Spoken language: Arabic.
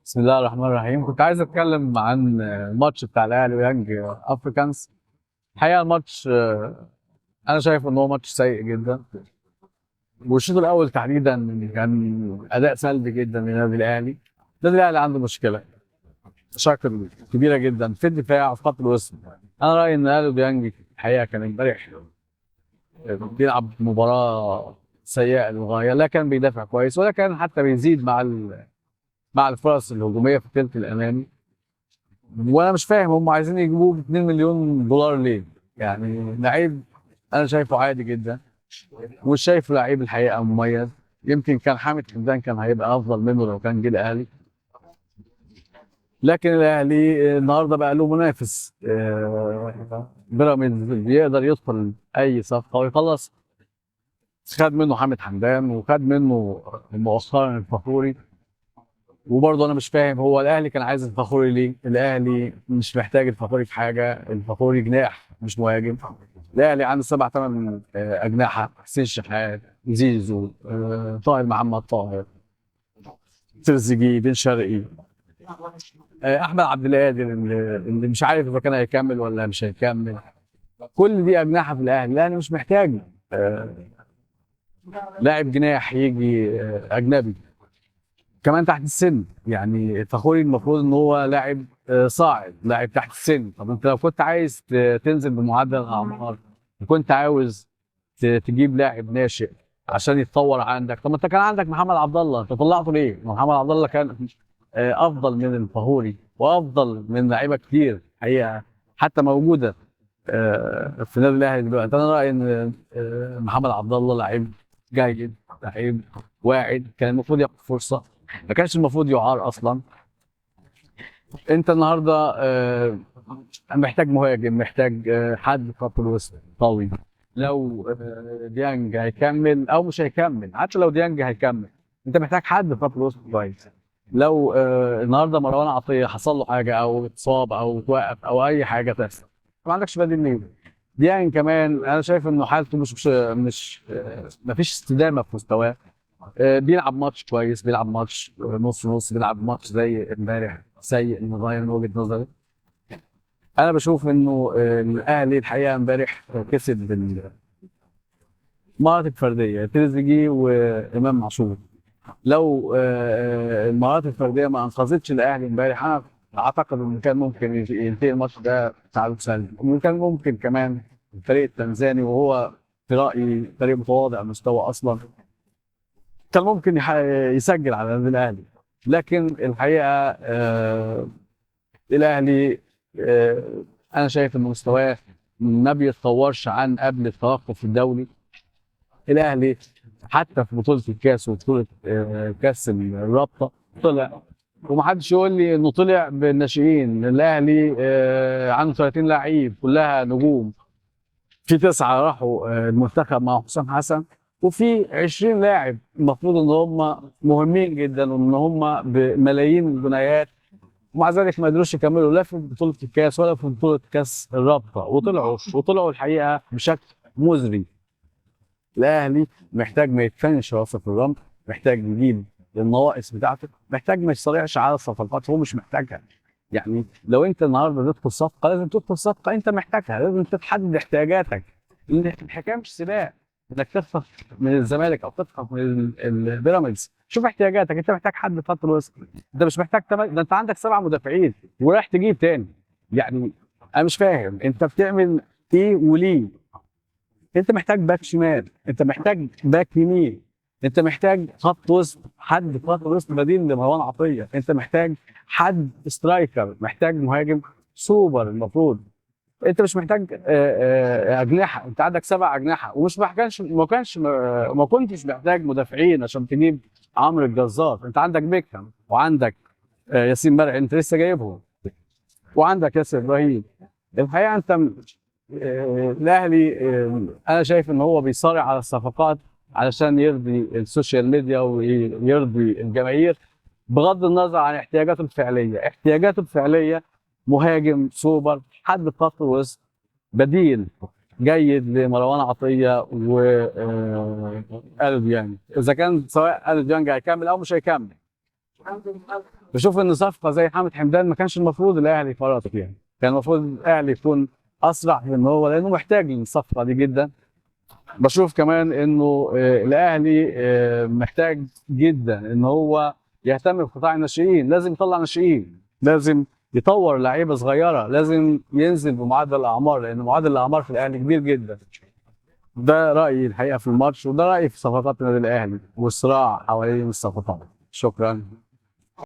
بسم الله الرحمن الرحيم. كنت عايز اتكلم عن الماتش بتاع الاهلي ويانج افريكانز. الحقيقه الماتش انا شايف ان هو ماتش سيء جدا، والشوط الاول تحديدا كان اداء سلبي جدا من النادي الاهلي. النادي الاهلي عنده مشاكل كبيره جدا في الدفاع، في خط الوسط. انا رايي ان الاهلي ويانج الحقيقه كان امبارح بيلعب مباراه سيئه للغايه، لا كان بيدافع كويس ولا كان حتى بيزيد مع الفرص الهجوميه في الثلث الامامي. وانا مش فاهم هم عايزين يجيبوه ب 2 مليون دولار ليه؟ يعني لعيب انا شايفه عادي جدا، ومش شايفه لعيب الحقيقه مميز. يمكن كان حامد حمدان كان هيبقى افضل منه لو كان جه الاهلي، لكن الاهلي النهارده بقى له منافس. بيراميدز بيقدر يدخل اي صفقه ويخلص. خد منه حامد حمدان وخد منه مؤخرا الفخوري. وبرضه انا مش فاهم هو الاهلي كان عايز الفخوري ليه؟ الاهلي مش محتاج الفخوري في حاجه، الفخوري جناح مش مهاجم. الاهلي عنده 7 8 اجنحه: حسين الشحات، زيزو، طاهر محمد طاهر، تريزيجيه، بن شرقي، احمد عبد القادر اللي مش عارف اذا كان هيكمل ولا مش هيكمل. كل دي اجنحه في الاهلي. الاهلي مش محتاج آه، لاعب جناح يجي اجنبي كمان تحت السن. يعني فخوري المفروض ان هو لاعب صاعد، لاعب تحت السن. طب انت لو كنت عايز تنزل بمعدل الاعمار وكنت عاوز تجيب لاعب ناشئ عشان يتطور عندك، طب ما انت كان عندك محمد عبد الله، انت طلعته ليه؟ ما محمد عبد الله كان افضل من الفخوري وافضل من لعيبه كتير حقيقه حتى موجوده في النادي الاهلي دلوقتي. انا رايي ان محمد عبد الله لعيب جيد، لعيب واعد، كان المفروض ياخد فرصه، ما كانش المفروض يعار اصلا. انت النهارده محتاج مهاجم، محتاج حد في خط الوسط قوي. لو ديانج هيكمل او مش هيكمل، حتى لو ديانج هيكمل انت محتاج حد في خط الوسط كويس. لو النهارده مروان عطيه حصل له حاجه او اتصاب او توقف او اي حاجه تحصل، ما عندكش بديل ليه. ديانج كمان انا شايف انه حالته مش ما فيش استدامه في مستواه. بيلعب ماتش كويس، بيلعب ماتش نص نص، بيلعب ماتش زي امبارح سيء للغايه من وجهه نظري. انا بشوف انه الاهلي الحقيقه امبارح كسب بالمهارات الفرديه، تريزيجيه وامام عاشور. لو المهارات الفرديه ما انقذتش الاهلي امبارح، انا اعتقد انه كان ممكن ينتهي الماتش ده تعادل سلبي، وكان ممكن كمان الفريق التنزاني، وهو في رايي فريق متواضع المستوى اصلا، كان ممكن يسجل على النادي الاهلي. لكن الحقيقه الاهلي آه، انا شايف ان مستواه ما بيتطورش عن قبل التوقف الدولي. الاهلي حتى في بطوله الكاس وبطوله كاس الرابطه طلع، ومحدش يقول لي انه طلع بالناشئين. الاهلي عنده 30 لعيب كلها نجوم، في 9 راحوا المنتخب مع حسام حسن، وفي 20 لاعب المفروض ان هم مهمين جدا وان هم بملايين الجنيهات، ومع ذلك ما قدروش يكملوا لا في بطوله الكاس ولا في بطوله كاس الرابطه، وطلعوا الحقيقه بشكل مزري. الاهلي محتاج ما يدفنش راسه في الرمل، محتاج يجيب النواقص بتاعته، محتاج ما يصارعش على الصفقات هو مش محتاجها. يعني لو انت النهارده تدخل صفقه لازم تدخل صفقه انت محتاجها، لازم تحدد احتياجاتك. لان الحكايه مش سباق انك تخطف من الزمالك او تخطف من البيراميدز. شوف احتياجاتك، انت محتاج حد في خط الوسط، انت مش محتاج ده انت عندك 7 مدافعين ورايح تجيب تاني. يعني انا مش فاهم انت بتعمل ايه وليه. انت محتاج باك شمال، انت محتاج باك يمين، انت محتاج خط وسط، حد في خط الوسط بديل لمروان عطيه، انت محتاج حد سترايكر، محتاج مهاجم سوبر المفروض. انت مش محتاج اجنحه، انت عندك 7 اجنحه، ومش محتاج ما كنتش محتاج مدافعين عشان تجيب عمرو الجزار. انت عندك بيكهام وعندك ياسين مرعي انت لسه جايبهم، وعندك ياسر ابراهيم. الحقيقه انت الاهلي انا شايف ان هو بيصارع على الصفقات علشان يرضي السوشيال ميديا ويرضي الجماهير، بغض النظر عن احتياجاته الفعليه. احتياجاته الفعليه مهاجم سوبر، حد في خط الوسط بديل جيد لمروان عطيه و الف، يعني اذا كان سواء الف ديانج هيكمل او مش هيكمل. بشوف ان صفقه زي حامد حمدان ما كانش المفروض الاهلي يفرط فيها، كان المفروض الاهلي يكون اسرع في ان هو، لانه محتاج للصفقه دي جدا. بشوف كمان انه الاهلي محتاج جدا ان هو يهتم بقطاع الناشئين، لازم يطلع ناشئين، لازم يطور لعيبه صغيره، لازم ينزل بمعدل الاعمار، لان معدل الاعمار في الاهلي كبير جدا. ده رايي الحقيقه في الماتش، وده رايي في صفقات النادي الاهلي والصراع حوالين الصفقات. شكرا.